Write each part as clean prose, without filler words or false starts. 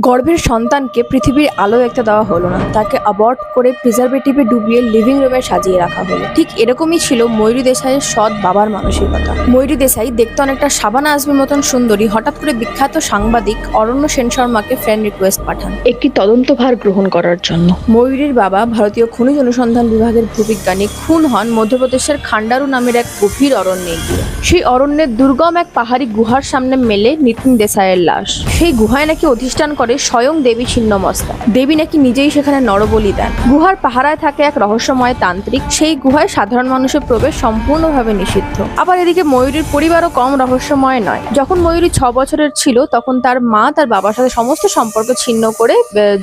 গর্ভের সন্তানকে পৃথিবীর আলো দেখতে দেওয়া হলো না, তাকে অ্যাবর্ট করে প্রিজারভেটিভে ডুবিয়ে লিভিং রুমে সাজিয়ে রাখা হলো। ঠিক এরকমই ছিল ময়ূরী দেশাইয়ের সৎ বাবার মানসিকতা। ময়ূরী দেশাই দেখতে অনেকটা শাবানা আজমির মতন সুন্দরী হঠাৎ করে বিখ্যাত সাংবাদিক অরণ্য সেন শর্মাকে ফ্রেন্ড রিকোয়েস্ট পাঠান একটি তদন্তভার গ্রহণ করার জন্য। ময়ূরীর বাবা ভারতীয় খনিজ অনুসন্ধান বিভাগের ভূবিজ্ঞানী খুন হন মধ্যপ্রদেশের খান্ডারু নামের এক গভীর অরণ্যে গিয়ে। সেই অরণ্যের দুর্গম এক পাহাড়ি গুহার সামনে মেলে নিতিন দেশাইয়ের লাশ। সেই গুহায় নাকি অধিষ্ঠান করে স্বয়ং দেবী ছিন্নমস্তা। দেবী নাকি নিজেই সেখানে নরবলি দেন। গুহার পাহারায় থাকে এক রহস্যময় তান্ত্রিক। সেই গুহায় সাধারণ মানুষের প্রবেশ সম্পূর্ণভাবে নিষিদ্ধ। আবার এদিকে ময়ূরীর পরিবারও কম রহস্যময় নয়। যখন ময়ূরী 6 বছরের ছিল তখন তার মা তার বাবার সাথে সমস্ত সম্পর্ক ছিন্ন করে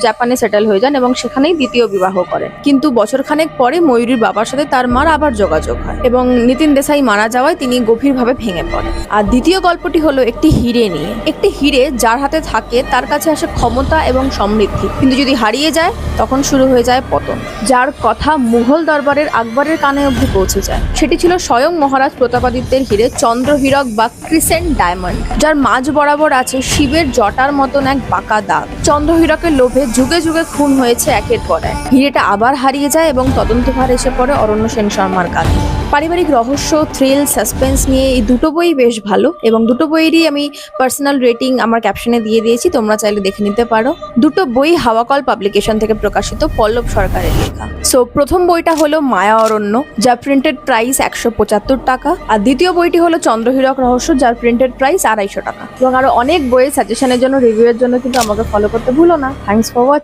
জাপানে সেটেল হয়ে যান এবং সেখানেই দ্বিতীয় বিবাহ করেন। কিন্তু বছরখানেক পরে ময়ূরীর বাবার সাথে তার মার আবার যোগাযোগ হয় এবং নিতিন দেশাই মারা যাওয়ায় তিনি গভীরভাবে ভেঙে পড়েন। আর দ্বিতীয় গল্পটি হলো একটি হিরে নিয়ে। একটি হিরে যার হাতে থাকে তার কাছে আসে ক্ষমতা এবং সমৃদ্ধি, কিন্তু যদি হারিয়ে যায় তখন শুরু হয়ে যায় পতন। যার কথা মুঘল দরবারের আকবরের কানে অবধি পৌঁছে যায়। সেটি ছিল স্বয়ং মহারাজ প্রতাপাদিত্যের হিরে চন্দ্রহীরক বা ক্রিসেন্ট ডায়মন্ড, যার মাঝ বরাবর আছে শিবের জটার মতন এক বাঁকা দাগ। চন্দ্রহীরকের লোভে যুগে যুগে খুন হয়েছে একের পর এক। হিরেটা আবার হারিয়ে যায় এবং তদন্তভার এসে পড়ে অরণ্য সেন শর্মার কাঁধে। পারিবারিক রহস্য, থ্রিল, সাসপেন্স নিয়ে এই দুটো বই বেশ ভালো এবং দুটো বইয়েরই আমি পার্সোনাল রেটিং আমার ক্যাপশনে দিয়ে দিয়েছি, তোমরা চাইলে দেখে নিতে পারো। দুটো বই হাওয়াকল পাবলিকেশন থেকে প্রকাশিত, পল্লব সরকারের লেখা। সো প্রথম বইটা হলো মায়া অরণ্য, যার প্রিন্টেড প্রাইস 175 টাকা, আর দ্বিতীয় বইটি হলো চন্দ্রহীরক রহস্য, যার প্রিন্টেড প্রাইস 250 টাকা। এবং আরো অনেক বইয়ের সাজেশনের জন্য, রিভিউয়ের জন্য কিন্তু আমাকে ফলো করতে ভুলো না। Thanks for watching.